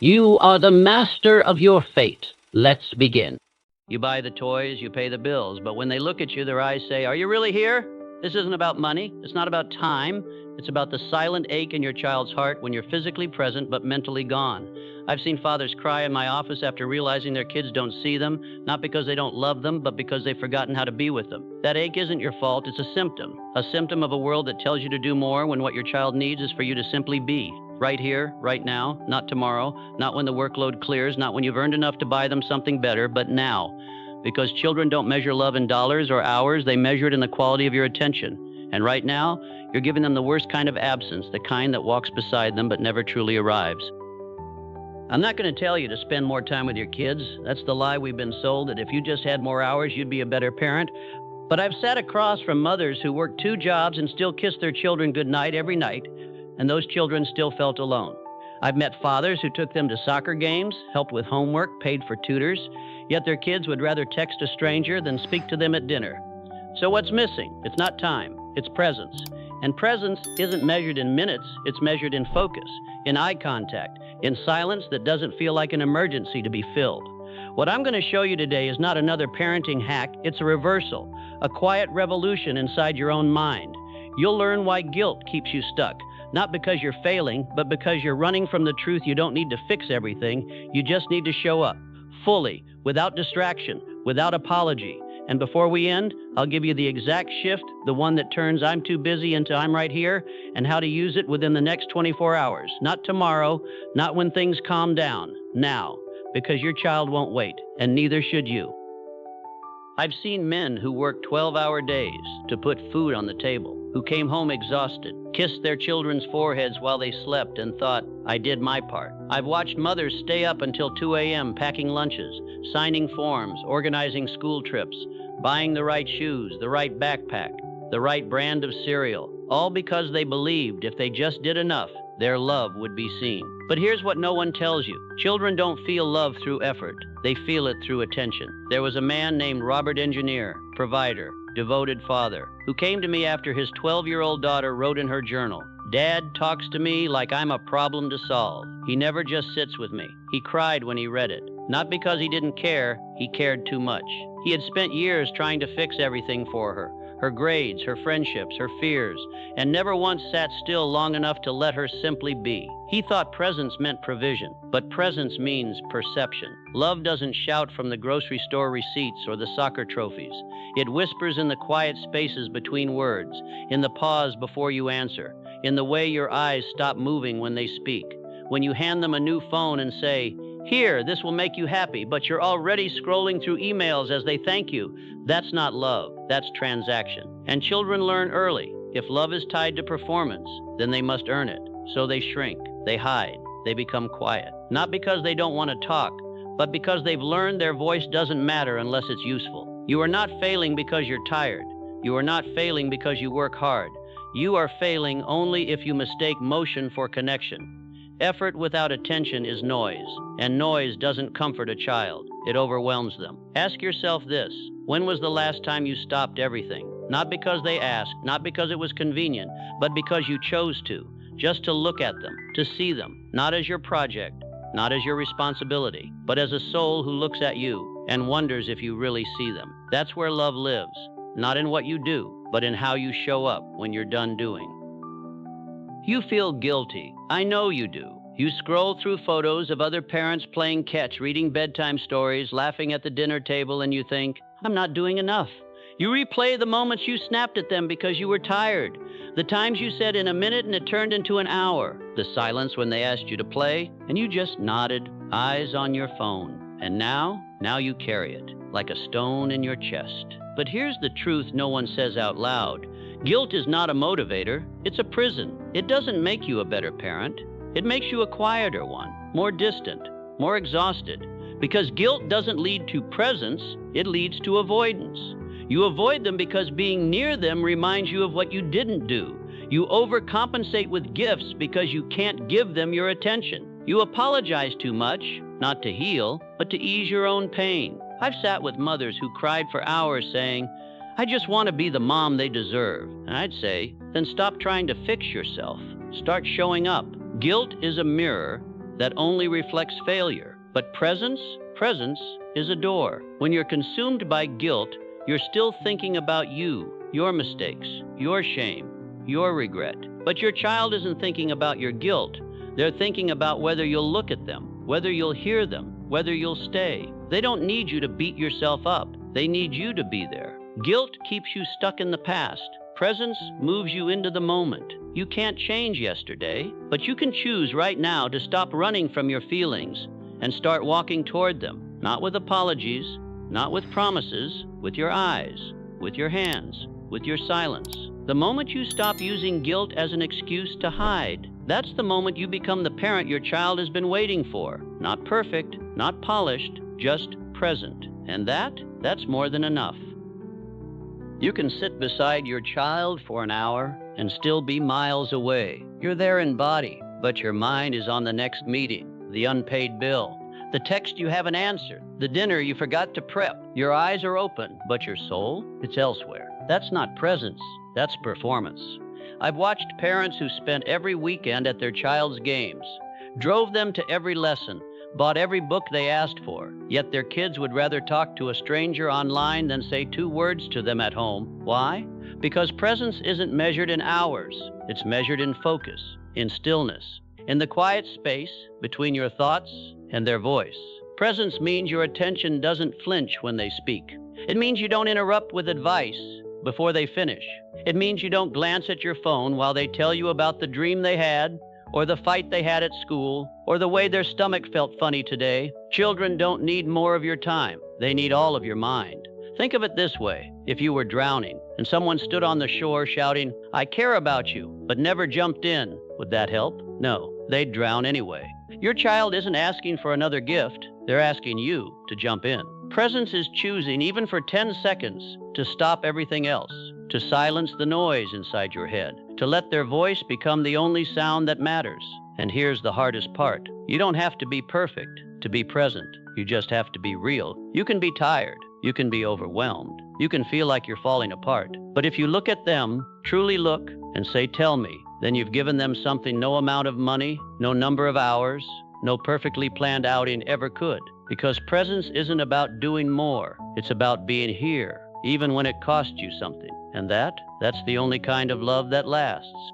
You are the master of your fate. Let's begin. You buy the toys, you pay the bills, but when they look at you, their eyes say, "Are you really here?" This isn't about money. It's not about time. It's about the silent ache in your child's heart when you're physically present but mentally gone. I've seen fathers cry in my office after realizing their kids don't see them, not because they don't love them, but because they've forgotten how to be with them. That ache isn't your fault. It's a symptom of a world that tells you to do more when what your child needs is for you to simply be. Right here, right now, not tomorrow, not when the workload clears, not when you've earned enough to buy them something better, but now. Because children don't measure love in dollars or hours, they measure it in the quality of your attention. And right now, you're giving them the worst kind of absence, the kind that walks beside them but never truly arrives. I'm not going to tell you to spend more time with your kids. That's the lie we've been sold, that if you just had more hours, you'd be a better parent. But I've sat across from mothers who work 2 jobs and still kiss their children goodnight every night, and those children still felt alone. I've met fathers who took them to soccer games, helped with homework, paid for tutors, yet their kids would rather text a stranger than speak to them at dinner. So what's missing? It's not time, it's presence. And presence isn't measured in minutes, it's measured in focus, in eye contact, in silence that doesn't feel like an emergency to be filled. What I'm going to show you today is not another parenting hack, it's a reversal, a quiet revolution inside your own mind. You'll learn why guilt keeps you stuck. Not because you're failing, but because you're running from the truth. You don't need to fix everything. You just need to show up, fully, without distraction, without apology. And before we end, I'll give you the exact shift, the one that turns "I'm too busy" into "I'm right here," and how to use it within the next 24 hours. Not tomorrow, not when things calm down. Now, because your child won't wait, and neither should you. I've seen men who worked 12-hour days to put food on the table, who came home exhausted, kissed their children's foreheads while they slept and thought, "I did my part." I've watched mothers stay up until 2 a.m. packing lunches, signing forms, organizing school trips, buying the right shoes, the right backpack, the right brand of cereal, all because they believed if they just did enough, their love would be seen. But here's what no one tells you. Children don't feel love through effort. They feel it through attention. There was a man named Robert Engineer, provider, devoted father, who came to me after his 12-year-old daughter wrote in her journal, "Dad talks to me like I'm a problem to solve. He never just sits with me." He cried when he read it. Not because he didn't care, he cared too much. He had spent years trying to fix everything for her grades, her friendships, her fears, and never once sat still long enough to let her simply be. He thought presence meant provision, but presence means perception. Love doesn't shout from the grocery store receipts or the soccer trophies. It whispers in the quiet spaces between words, in the pause before you answer, in the way your eyes stop moving when they speak. When you hand them a new phone and say, "Here, this will make you happy," but you're already scrolling through emails as they thank you, that's not love, that's transaction. And children learn early. If love is tied to performance, then they must earn it. So they shrink, they hide, they become quiet. Not because they don't want to talk, but because they've learned their voice doesn't matter unless it's useful. You are not failing because you're tired. You are not failing because you work hard. You are failing only if you mistake motion for connection. Effort without attention is noise, and noise doesn't comfort a child. It overwhelms them. Ask yourself this: when was the last time you stopped everything? Not because they asked, not because it was convenient, but because you chose to. Just to look at them, to see them, not as your project, not as your responsibility, but as a soul who looks at you and wonders if you really see them. That's where love lives, not in what you do, but in how you show up when you're done doing. You feel guilty. I know you do. You scroll through photos of other parents playing catch, reading bedtime stories, laughing at the dinner table, and you think, "I'm not doing enough." You replay the moments you snapped at them because you were tired, the times you said "in a minute" and it turned into an hour, the silence when they asked you to play, and you just nodded, eyes on your phone. And now you carry it, like a stone in your chest. But here's the truth no one says out loud. Guilt is not a motivator, it's a prison. It doesn't make you a better parent. It makes you a quieter one, more distant, more exhausted. Because guilt doesn't lead to presence, it leads to avoidance. You avoid them because being near them reminds you of what you didn't do. You overcompensate with gifts because you can't give them your attention. You apologize too much, not to heal, but to ease your own pain. I've sat with mothers who cried for hours saying, "I just want to be the mom they deserve." And I'd say, then stop trying to fix yourself. Start showing up. Guilt is a mirror, that only reflects failure. But presence is a door. When you're consumed by guilt, you're still thinking about you, your mistakes, your shame, your regret. But your child isn't thinking about your guilt. They're thinking about whether you'll look at them, whether you'll hear them, whether you'll stay. They don't need you to beat yourself up. They need you to be there. Guilt keeps you stuck in the past. Presence moves you into the moment. You can't change yesterday, but you can choose right now to stop running from your feelings and start walking toward them, not with apologies, not with promises, with your eyes, with your hands, with your silence. The moment you stop using guilt as an excuse to hide, that's the moment you become the parent your child has been waiting for. Not perfect, not polished, just present. And that's more than enough. You can sit beside your child for an hour and still be miles away. You're there in body, but your mind is on the next meeting, the unpaid bill, the text you haven't answered, the dinner you forgot to prep. Your eyes are open, but your soul, it's elsewhere. That's not presence, that's performance. I've watched parents who spent every weekend at their child's games, drove them to every lesson, bought every book they asked for, yet their kids would rather talk to a stranger online than say 2 words to them at home. Why? Because presence isn't measured in hours. It's measured in focus, in stillness, in the quiet space between your thoughts and their voice. Presence means your attention doesn't flinch when they speak. It means you don't interrupt with advice before they finish. It means you don't glance at your phone while they tell you about the dream they had, or the fight they had at school, or the way their stomach felt funny today. Children don't need more of your time. They need all of your mind. Think of it this way. If you were drowning and someone stood on the shore shouting, "I care about you," but never jumped in, would that help? No, they'd drown anyway. Your child isn't asking for another gift. They're asking you to jump in. Presence is choosing, even for 10 seconds, to stop everything else, to silence the noise inside your head, to let their voice become the only sound that matters. And here's the hardest part. You don't have to be perfect to be present. You just have to be real. You can be tired. You can be overwhelmed. You can feel like you're falling apart. But if you look at them, truly look, and say, "Tell me," then you've given them something no amount of money, no number of hours, no perfectly planned outing ever could. Because presence isn't about doing more. It's about being here, even when it costs you something. And that's the only kind of love that lasts.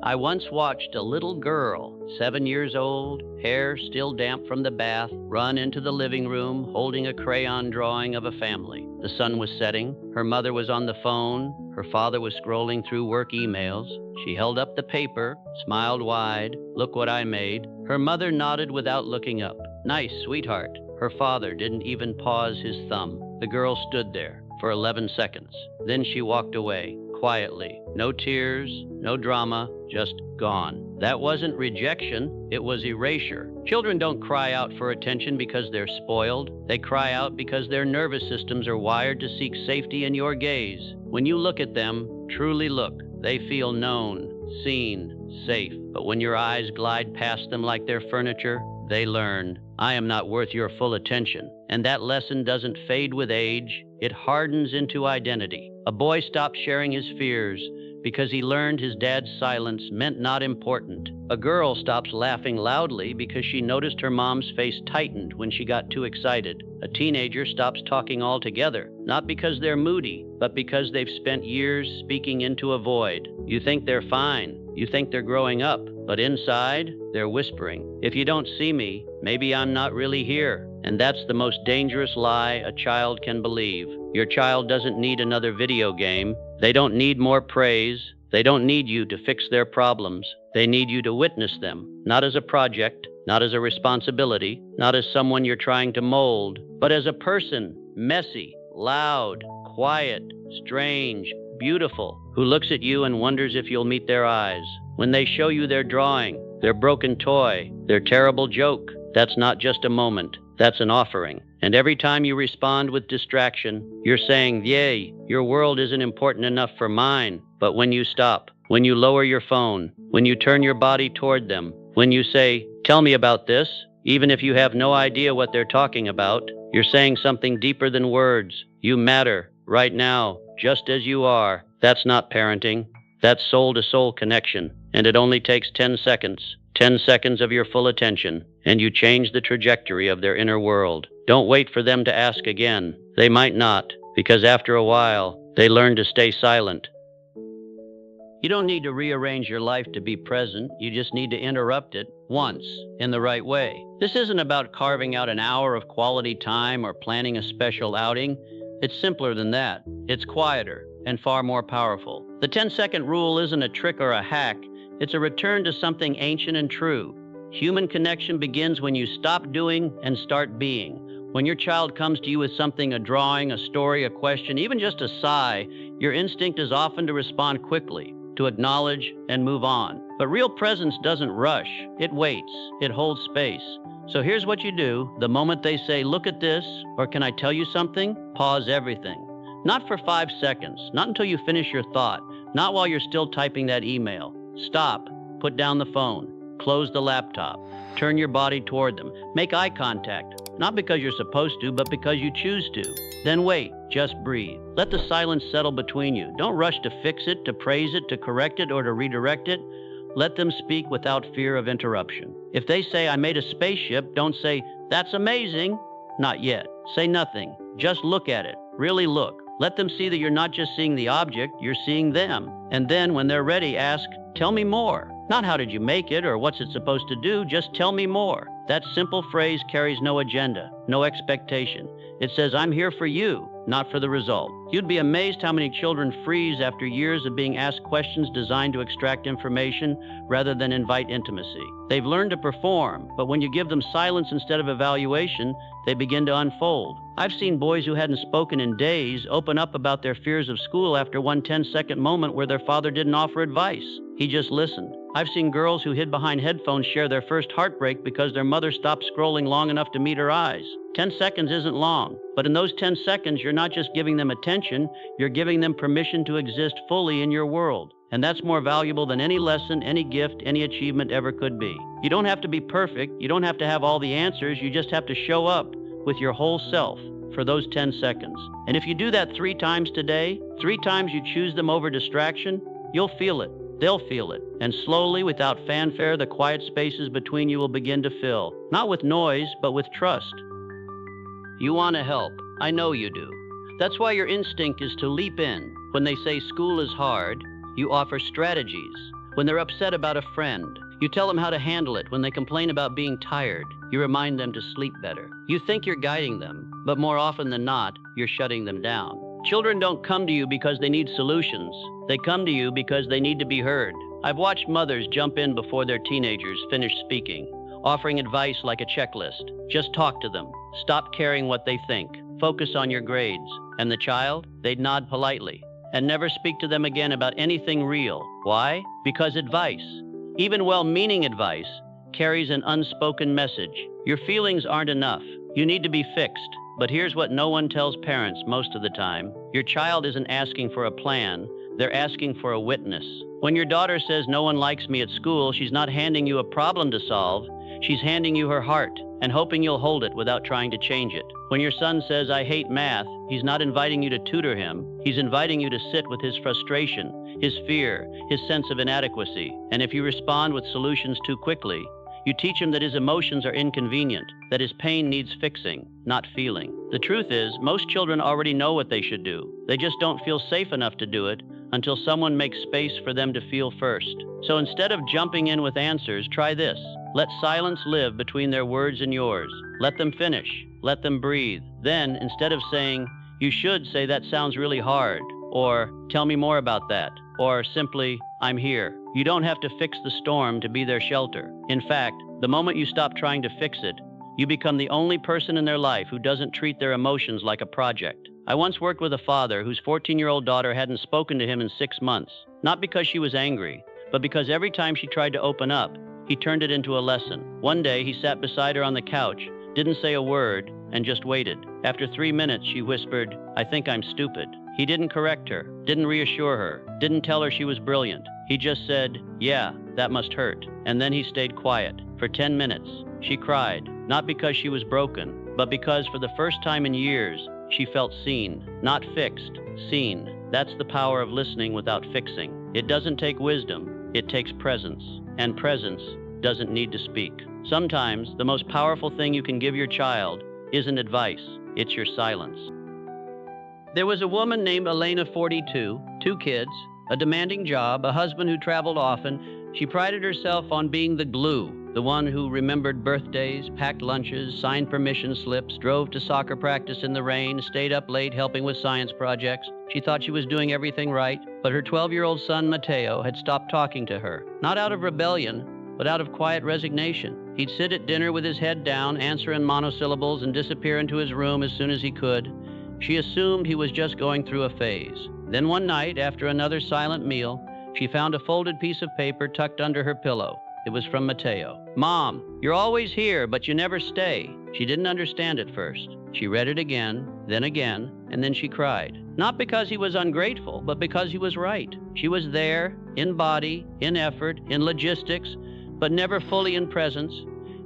I once watched a little girl, 7 years old, hair still damp from the bath, run into the living room holding a crayon drawing of a family. The sun was setting. Her mother was on the phone. Her father was scrolling through work emails. She held up the paper, smiled wide. "Look what I made." Her mother nodded without looking up. "Nice, sweetheart." Her father didn't even pause his thumb. The girl stood there for 11 seconds. Then she walked away, quietly. No tears, no drama, just gone. That wasn't rejection, it was erasure. Children don't cry out for attention because they're spoiled. They cry out because their nervous systems are wired to seek safety in your gaze. When you look at them, truly look, they feel known, seen, safe. But when your eyes glide past them like they're furniture, they learn, "I am not worth your full attention." And that lesson doesn't fade with age. It hardens into identity. A boy stopped sharing his fears because he learned his dad's silence meant not important. A girl stops laughing loudly because she noticed her mom's face tightened when she got too excited. A teenager stops talking altogether, not because they're moody, but because they've spent years speaking into a void. You think they're fine. You think they're growing up, but inside, they're whispering, "If you don't see me, maybe I'm not really here." And that's the most dangerous lie a child can believe. Your child doesn't need another video game. They don't need more praise. They don't need you to fix their problems. They need you to witness them, not as a project, not as a responsibility, not as someone you're trying to mold, but as a person, messy, loud, quiet, strange, beautiful, who looks at you and wonders if you'll meet their eyes. When they show you their drawing, their broken toy, their terrible joke, that's not just a moment, that's an offering. And every time you respond with distraction, you're saying, "Yay, your world isn't important enough for mine." But when you stop, when you lower your phone, when you turn your body toward them, when you say, "Tell me about this," even if you have no idea what they're talking about, you're saying something deeper than words. You matter, right now, just as you are. That's not parenting. That's soul-to-soul connection. And it only takes 10 seconds. 10 seconds of your full attention, and you change the trajectory of their inner world. Don't wait for them to ask again. They might not, because after a while, they learn to stay silent. You don't need to rearrange your life to be present. You just need to interrupt it once in the right way. This isn't about carving out an hour of quality time or planning a special outing. It's simpler than that. It's quieter and far more powerful. The 10-second rule isn't a trick or a hack. It's a return to something ancient and true. Human connection begins when you stop doing and start being. When your child comes to you with something, a drawing, a story, a question, even just a sigh, your instinct is often to respond quickly, to acknowledge and move on. But real presence doesn't rush. It waits. It holds space. So here's what you do. The moment they say, "Look at this," or "Can I tell you something?" Pause everything. Not for 5 seconds, not until you finish your thought, not while you're still typing that email. Stop. Put down the phone. Close the laptop. Turn your body toward them. Make eye contact, not because you're supposed to, but because you choose to. Then wait. Just breathe. Let the silence settle between you. Don't rush to fix it, to praise it, to correct it, or to redirect it. Let them speak without fear of interruption. If they say, "I made a spaceship," don't say, "That's amazing." Not yet. Say nothing. Just look at it. Really look. Let them see that you're not just seeing the object, you're seeing them. And then, when they're ready, ask, "Tell me more." Not "How did you make it?" or "What's it supposed to do?" Just "Tell me more." That simple phrase carries no agenda, no expectation. It says, "I'm here for you, not for the result." You'd be amazed how many children freeze after years of being asked questions designed to extract information rather than invite intimacy. They've learned to perform, but when you give them silence instead of evaluation, they begin to unfold. I've seen boys who hadn't spoken in days open up about their fears of school after one 10-second moment where their father didn't offer advice. He just listened. I've seen girls who hid behind headphones share their first heartbreak because their mother stopped scrolling long enough to meet her eyes. 10 seconds isn't long, but in those 10 seconds, you're not just giving them attention, you're giving them permission to exist fully in your world. And that's more valuable than any lesson, any gift, any achievement ever could be. You don't have to be perfect. You don't have to have all the answers. You just have to show up with your whole self for those 10 seconds. And if you do that 3 times today, 3 times you choose them over distraction, you'll feel it. They'll feel it. And slowly, without fanfare, the quiet spaces between you will begin to fill. Not with noise, but with trust. You want to help. I know you do. That's why your instinct is to leap in. When they say school is hard, you offer strategies. When they're upset about a friend, you tell them how to handle it. When they complain about being tired, you remind them to sleep better. You think you're guiding them, but more often than not, you're shutting them down. Children don't come to you because they need solutions. They come to you because they need to be heard. I've watched mothers jump in before their teenagers finish speaking, offering advice like a checklist. Just talk to them. Stop caring what they think. Focus on your grades. And the child? They'd nod politely and never speak to them again about anything real. Why? Because advice, even well-meaning advice, carries an unspoken message. Your feelings aren't enough. You need to be fixed. But here's what no one tells parents most of the time. Your child isn't asking for a plan. They're asking for a witness. When your daughter says, "No one likes me at school," she's not handing you a problem to solve. She's handing you her heart and hoping you'll hold it without trying to change it. When your son says, "I hate math," he's not inviting you to tutor him. He's inviting you to sit with his frustration, his fear, his sense of inadequacy. And if you respond with solutions too quickly, you teach him that his emotions are inconvenient, that his pain needs fixing, not feeling. The truth is, most children already know what they should do. They just don't feel safe enough to do it until someone makes space for them to feel first. So instead of jumping in with answers, try this. Let silence live between their words and yours. Let them finish. Let them breathe. Then, instead of saying, "You should," say, "That sounds really hard," or "Tell me more about that," or simply, "I'm here." You don't have to fix the storm to be their shelter. In fact, the moment you stop trying to fix it, you become the only person in their life who doesn't treat their emotions like a project. I once worked with a father whose 14-year-old daughter hadn't spoken to him in 6 months, not because she was angry, but because every time she tried to open up, he turned it into a lesson. One day, he sat beside her on the couch, didn't say a word, and just waited. After 3 minutes, she whispered, "I think I'm stupid." He didn't correct her, didn't reassure her, didn't tell her she was brilliant. He just said, "Yeah, that must hurt." And then he stayed quiet for 10 minutes. She cried, not because she was broken, but because for the first time in years, she felt seen, not fixed, seen. That's the power of listening without fixing. It doesn't take wisdom, it takes presence. And presence doesn't need to speak. Sometimes the most powerful thing you can give your child isn't advice, it's your silence. There was a woman named Elena, 42, 2 kids, a demanding job, a husband who traveled often. She prided herself on being the glue, the one who remembered birthdays, packed lunches, signed permission slips, drove to soccer practice in the rain, stayed up late helping with science projects. She thought she was doing everything right, but her 12-year-old son, Mateo, had stopped talking to her, not out of rebellion, but out of quiet resignation. He'd sit at dinner with his head down, answer in monosyllables, and disappear into his room as soon as he could. She assumed he was just going through a phase. Then one night, after another silent meal, she found a folded piece of paper tucked under her pillow. It was from Mateo. "Mom, you're always here, but you never stay." She didn't understand at first. She read it again, and then she cried. Not because he was ungrateful, but because he was right. She was there, in body, in effort, in logistics, but never fully in presence.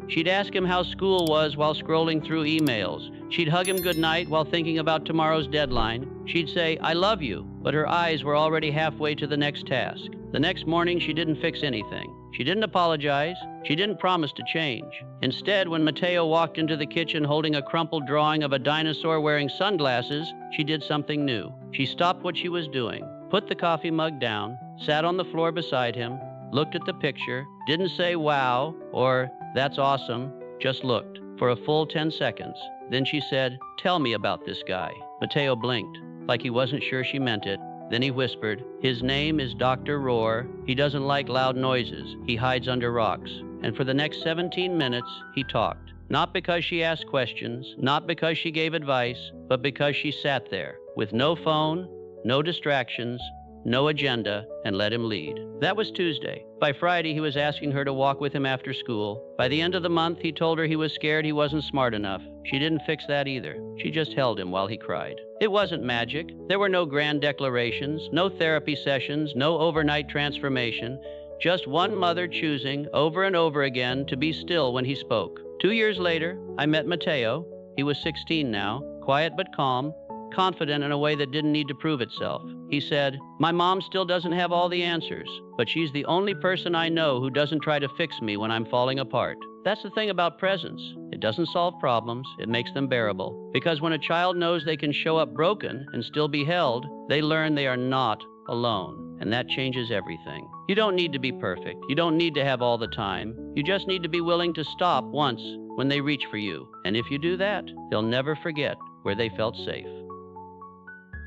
She'd ask him how school was while scrolling through emails. She'd hug him goodnight while thinking about tomorrow's deadline. She'd say, "I love you," but her eyes were already halfway to the next task. The next morning, she didn't fix anything. She didn't apologize. She didn't promise to change. Instead, when Mateo walked into the kitchen holding a crumpled drawing of a dinosaur wearing sunglasses, she did something new. She stopped what she was doing, put the coffee mug down, sat on the floor beside him, looked at the picture, didn't say wow or "that's awesome," just looked for a full 10 seconds. Then she said, "Tell me about this guy." Mateo blinked, like he wasn't sure she meant it. Then he whispered, "His name is Dr. Roar. He doesn't like loud noises. He hides under rocks." And for the next 17 minutes, he talked. Not because she asked questions, not because she gave advice, but because she sat there with no phone, no distractions, no agenda, and let him lead. That was Tuesday. By Friday, he was asking her to walk with him after school. By the end of the month, he told her he was scared he wasn't smart enough. She didn't fix that either. She just held him while he cried. It wasn't magic. There were no grand declarations, no therapy sessions, no overnight transformation. Just one mother choosing over and over again to be still when he spoke. 2 years later, I met Mateo. He was 16 now, quiet but calm, confident in a way that didn't need to prove itself. He said, "My mom still doesn't have all the answers, but she's the only person I know who doesn't try to fix me when I'm falling apart." That's the thing about presence. It doesn't solve problems, it makes them bearable. Because when a child knows they can show up broken and still be held, they learn they are not alone. And that changes everything. You don't need to be perfect. You don't need to have all the time. You just need to be willing to stop once when they reach for you. And if you do that, they'll never forget where they felt safe.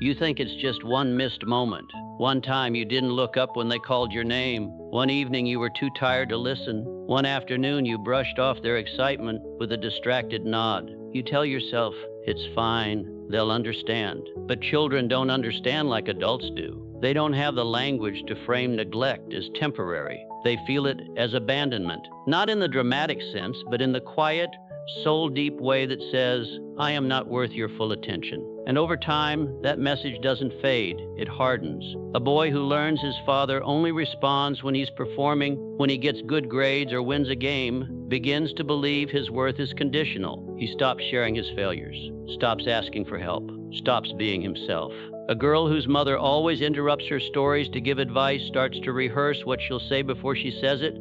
You think it's just one missed moment. One time you didn't look up when they called your name. One evening you were too tired to listen. One afternoon you brushed off their excitement with a distracted nod. You tell yourself, "It's fine, they'll understand." But children don't understand like adults do. They don't have the language to frame neglect as temporary. They feel it as abandonment. Not in the dramatic sense, but in the quiet, soul-deep way that says, "I am not worth your full attention." And over time, that message doesn't fade, it hardens. A boy who learns his father only responds when he's performing, when he gets good grades or wins a game, begins to believe his worth is conditional. He stops sharing his failures, stops asking for help, stops being himself. A girl whose mother always interrupts her stories to give advice starts to rehearse what she'll say before she says it,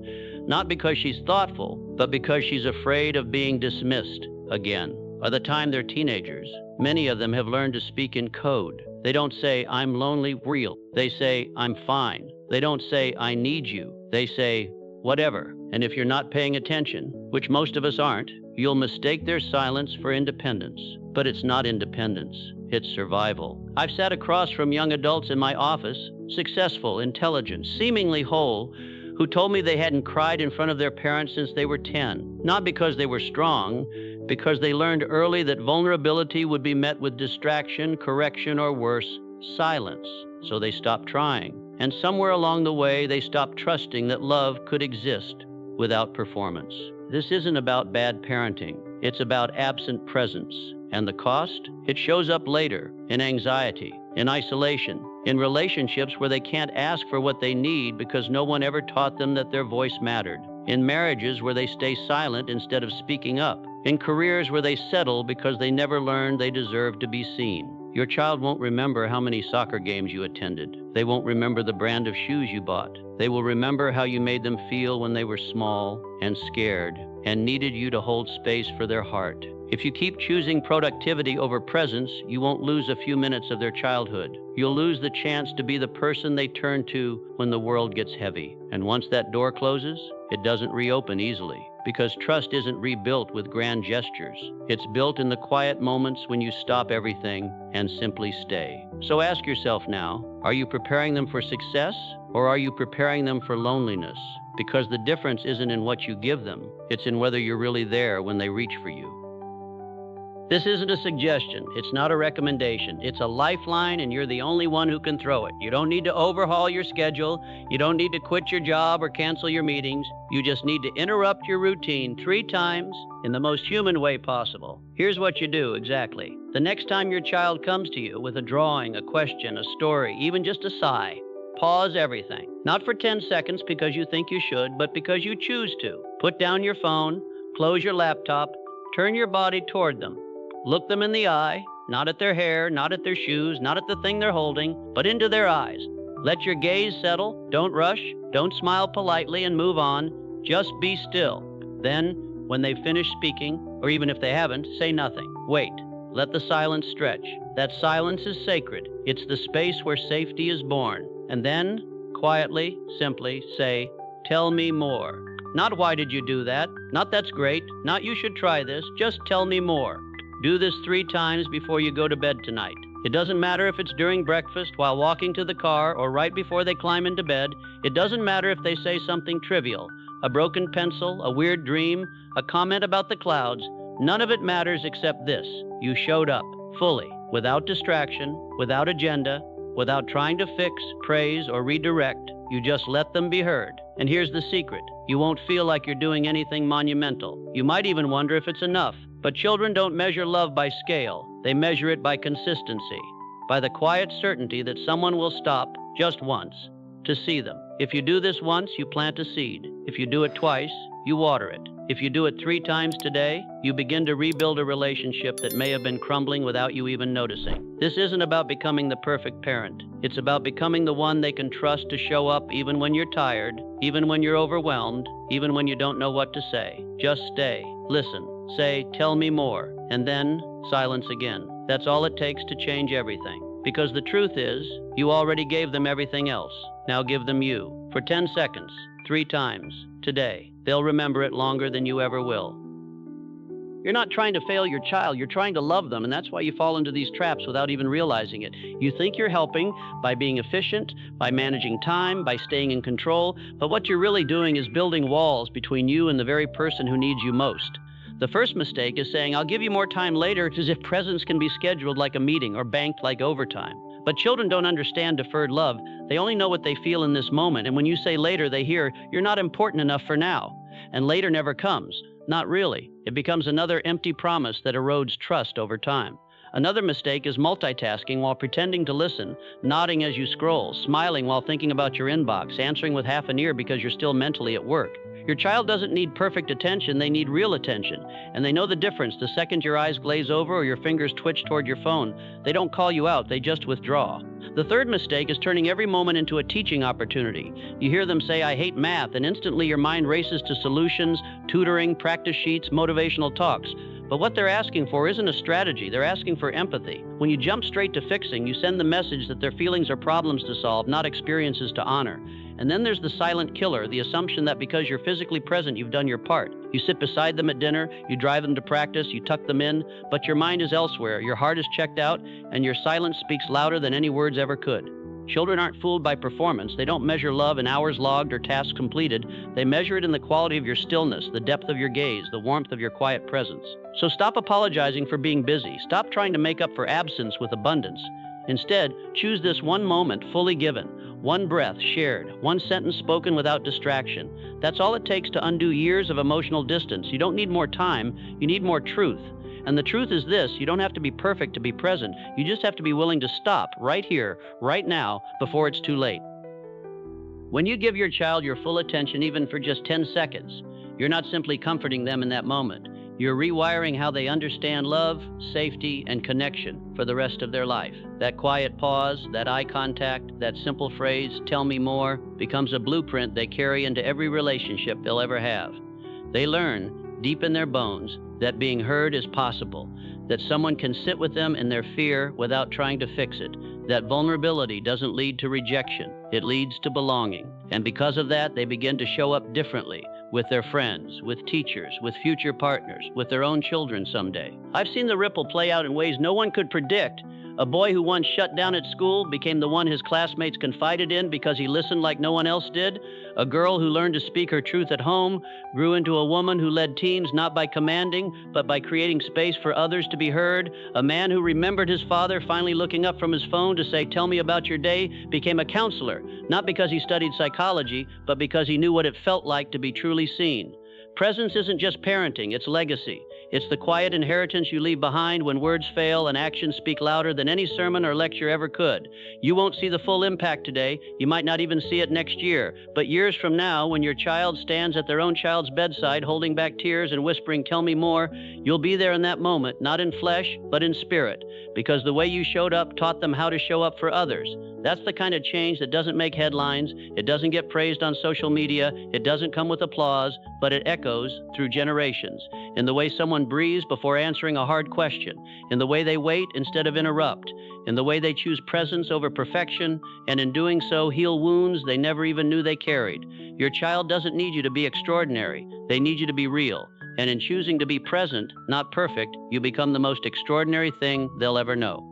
not because she's thoughtful, but because she's afraid of being dismissed again. By the time they're teenagers, many of them have learned to speak in code. They don't say, "I'm lonely, real." They say, "I'm fine." They don't say, "I need you." They say, "Whatever." And if you're not paying attention, which most of us aren't, you'll mistake their silence for independence. But it's not independence, it's survival. I've sat across from young adults in my office, successful, intelligent, seemingly whole, who told me they hadn't cried in front of their parents since they were 10. Not because they were strong, because they learned early that vulnerability would be met with distraction, correction, or worse, silence. So they stopped trying. And somewhere along the way, they stopped trusting that love could exist without performance. This isn't about bad parenting. It's about absent presence. And the cost? It shows up later in anxiety, in isolation, in relationships where they can't ask for what they need because no one ever taught them that their voice mattered, in marriages where they stay silent instead of speaking up, in careers where they settle because they never learned they deserve to be seen. Your child won't remember how many soccer games you attended. They won't remember the brand of shoes you bought. They will remember how you made them feel when they were small and scared and needed you to hold space for their heart. If you keep choosing productivity over presence, you won't lose a few minutes of their childhood. You'll lose the chance to be the person they turn to when the world gets heavy. And once that door closes, it doesn't reopen easily, because trust isn't rebuilt with grand gestures. It's built in the quiet moments when you stop everything and simply stay. So ask yourself now, are you preparing them for success, or are you preparing them for loneliness? Because the difference isn't in what you give them, it's in whether you're really there when they reach for you. This isn't a suggestion. It's not a recommendation. It's a lifeline, and you're the only one who can throw it. You don't need to overhaul your schedule. You don't need to quit your job or cancel your meetings. You just need to interrupt your routine 3 times in the most human way possible. Here's what you do exactly. The next time your child comes to you with a drawing, a question, a story, even just a sigh, pause everything. Not for 10 seconds because you think you should, but because you choose to. Put down your phone, close your laptop, turn your body toward them. Look them in the eye, not at their hair, not at their shoes, not at the thing they're holding, but into their eyes. Let your gaze settle. Don't rush. Don't smile politely and move on. Just be still. Then, when they finish speaking, or even if they haven't, say nothing. Wait. Let the silence stretch. That silence is sacred. It's the space where safety is born. And then, quietly, simply say, "Tell me more." Not "Why did you do that?" Not "That's great." Not "You should try this." Just "Tell me more." Do this 3 times before you go to bed tonight. It doesn't matter if it's during breakfast, while walking to the car, or right before they climb into bed. It doesn't matter if they say something trivial, a broken pencil, a weird dream, a comment about the clouds. None of it matters except this. You showed up, fully, without distraction, without agenda, without trying to fix, praise, or redirect. You just let them be heard. And here's the secret. You won't feel like you're doing anything monumental. You might even wonder if it's enough. But children don't measure love by scale. They measure it by consistency, by the quiet certainty that someone will stop just once to see them. If you do this once, you plant a seed. If you do it twice, you water it. If you do it 3 times today, you begin to rebuild a relationship that may have been crumbling without you even noticing. This isn't about becoming the perfect parent. It's about becoming the one they can trust to show up even when you're tired, even when you're overwhelmed, even when you don't know what to say. Just stay, listen, say, "Tell me more," and then silence again. That's all it takes to change everything. Because the truth is, you already gave them everything else. Now give them you. For 10 seconds, 3 times, today. They'll remember it longer than you ever will. You're not trying to fail your child, you're trying to love them, and that's why you fall into these traps without even realizing it. You think you're helping by being efficient, by managing time, by staying in control, but what you're really doing is building walls between you and the very person who needs you most. The first mistake is saying, "I'll give you more time later," as if presence can be scheduled like a meeting or banked like overtime. But children don't understand deferred love. They only know what they feel in this moment, and when you say later, they hear, "You're not important enough for now." And later never comes. Not really. It becomes another empty promise that erodes trust over time. Another mistake is multitasking while pretending to listen, nodding as you scroll, smiling while thinking about your inbox, answering with half an ear because you're still mentally at work. Your child doesn't need perfect attention, they need real attention. And they know the difference the second your eyes glaze over or your fingers twitch toward your phone. They don't call you out, they just withdraw. The third mistake is turning every moment into a teaching opportunity. You hear them say, "I hate math," and instantly your mind races to solutions, tutoring, practice sheets, motivational talks. But what they're asking for isn't a strategy, they're asking for empathy. When you jump straight to fixing, you send the message that their feelings are problems to solve, not experiences to honor. And then there's the silent killer, the assumption that because you're physically present, you've done your part. You sit beside them at dinner, you drive them to practice, you tuck them in, but your mind is elsewhere, your heart is checked out, and your silence speaks louder than any words ever could. Children aren't fooled by performance. They don't measure love in hours logged or tasks completed. They measure it in the quality of your stillness, the depth of your gaze, the warmth of your quiet presence. So stop apologizing for being busy. Stop trying to make up for absence with abundance. Instead, choose this one moment fully given, one breath shared, one sentence spoken without distraction. That's all it takes to undo years of emotional distance. You don't need more time, you need more truth. And the truth is this, you don't have to be perfect to be present. You just have to be willing to stop right here, right now, before it's too late. When you give your child your full attention, even for just 10 seconds, you're not simply comforting them in that moment. You're rewiring how they understand love, safety, and connection for the rest of their life. That quiet pause, that eye contact, that simple phrase, "tell me more," becomes a blueprint they carry into every relationship they'll ever have. They learn, deep in their bones, that being heard is possible, that someone can sit with them in their fear without trying to fix it, that vulnerability doesn't lead to rejection, it leads to belonging. And because of that, they begin to show up differently with their friends, with teachers, with future partners, with their own children someday. I've seen the ripple play out in ways no one could predict. A boy who once shut down at school became the one his classmates confided in because he listened like no one else did. A girl who learned to speak her truth at home grew into a woman who led teams not by commanding, but by creating space for others to be heard. A man who remembered his father finally looking up from his phone to say, "Tell me about your day," became a counselor, not because he studied psychology, but because he knew what it felt like to be truly seen. Presence isn't just parenting, it's legacy. It's the quiet inheritance you leave behind when words fail and actions speak louder than any sermon or lecture ever could. You won't see the full impact today. You might not even see it next year. But years from now, when your child stands at their own child's bedside holding back tears and whispering, "Tell me more," you'll be there in that moment, not in flesh, but in spirit. Because the way you showed up taught them how to show up for others. That's the kind of change that doesn't make headlines, it doesn't get praised on social media, it doesn't come with applause, but it echoes through generations. In the way someone breathes before answering a hard question, in the way they wait instead of interrupt, in the way they choose presence over perfection, and in doing so heal wounds they never even knew they carried. Your child doesn't need you to be extraordinary, they need you to be real. And in choosing to be present, not perfect, you become the most extraordinary thing they'll ever know.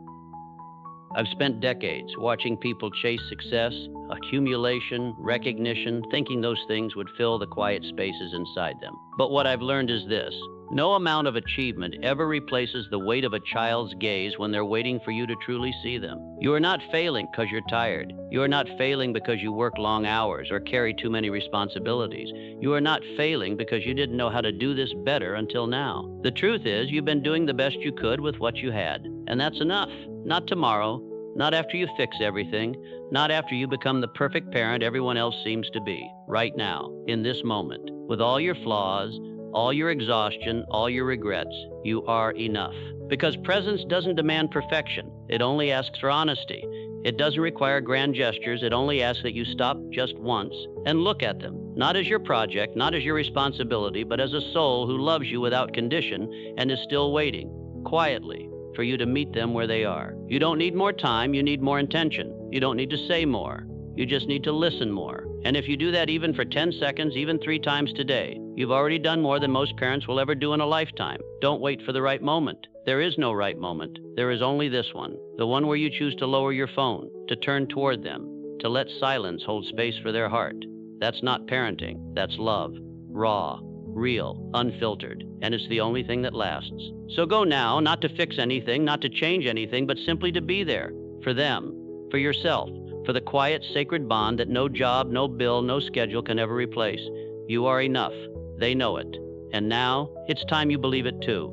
I've spent decades watching people chase success, accumulation, recognition, thinking those things would fill the quiet spaces inside them. But what I've learned is this: no amount of achievement ever replaces the weight of a child's gaze when they're waiting for you to truly see them. You are not failing because you're tired. You are not failing because you work long hours or carry too many responsibilities. You are not failing because you didn't know how to do this better until now. The truth is, you've been doing the best you could with what you had, and that's enough. Not tomorrow, not after you fix everything, not after you become the perfect parent everyone else seems to be. Right now, in this moment, with all your flaws, all your exhaustion, all your regrets, you are enough. Because presence doesn't demand perfection. It only asks for honesty. It doesn't require grand gestures. It only asks that you stop just once and look at them, not as your project, not as your responsibility, but as a soul who loves you without condition and is still waiting, quietly, for you to meet them where they are. You don't need more time, you need more intention. You don't need to say more. You just need to listen more. And if you do that even for 10 seconds, even 3 times today, you've already done more than most parents will ever do in a lifetime. Don't wait for the right moment. There is no right moment. There is only this one, the one where you choose to lower your phone, to turn toward them, to let silence hold space for their heart. That's not parenting, that's love. Raw, real, unfiltered, and it's the only thing that lasts. So go now, not to fix anything, not to change anything, but simply to be there, for them, for yourself, for the quiet, sacred bond that no job, no bill, no schedule can ever replace. You are enough. They know it. And now, it's time you believe it too.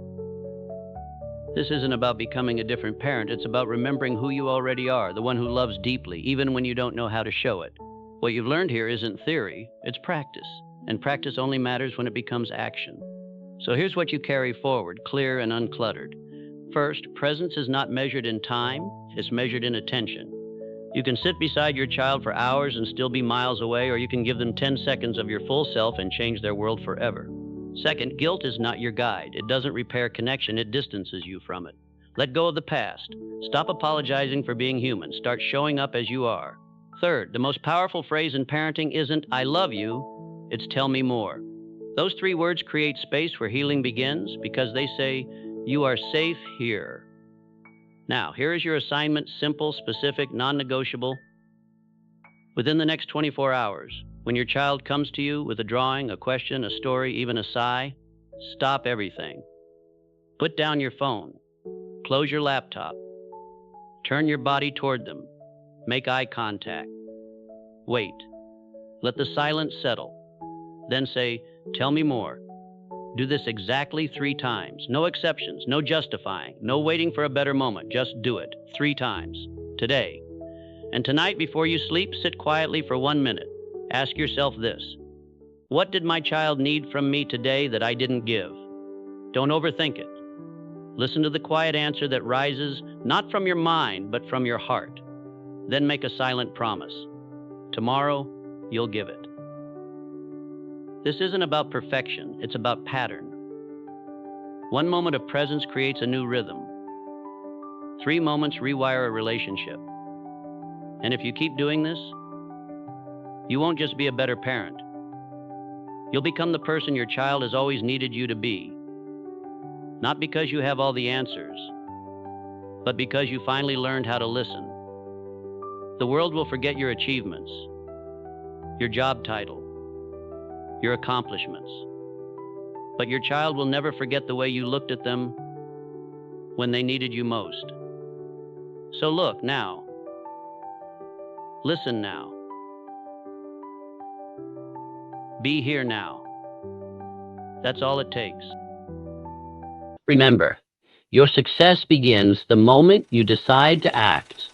This isn't about becoming a different parent, it's about remembering who you already are, the one who loves deeply, even when you don't know how to show it. What you've learned here isn't theory, it's practice. And practice only matters when it becomes action. So here's what you carry forward, clear and uncluttered. First, presence is not measured in time, it's measured in attention. You can sit beside your child for hours and still be miles away, or you can give them 10 seconds of your full self and change their world forever. Second, guilt is not your guide. It doesn't repair connection, it distances you from it. Let go of the past. Stop apologizing for being human. Start showing up as you are. Third, the most powerful phrase in parenting isn't "I love you," it's "tell me more." Those 3 words create space where healing begins because they say, "You are safe here." Now, here is your assignment, simple, specific, non-negotiable. Within the next 24 hours, when your child comes to you with a drawing, a question, a story, even a sigh, stop everything. Put down your phone. Close your laptop. Turn your body toward them. Make eye contact. Wait. Let the silence settle. Then say, "Tell me more." Do this exactly 3 times. No exceptions, no justifying, no waiting for a better moment. Just do it 3 times. Today. And tonight, before you sleep, sit quietly for 1 minute. Ask yourself this: what did my child need from me today that I didn't give? Don't overthink it. Listen to the quiet answer that rises not from your mind, but from your heart. Then make a silent promise. Tomorrow, you'll give it. This isn't about perfection, it's about pattern. One moment of presence creates a new rhythm. 3 moments rewire a relationship. And if you keep doing this, you won't just be a better parent. You'll become the person your child has always needed you to be. Not because you have all the answers, but because you finally learned how to listen. The world will forget your achievements, your job title, your accomplishments. But your child will never forget the way you looked at them when they needed you most. So look now. Listen now. Be here now. That's all it takes. Remember, your success begins the moment you decide to act.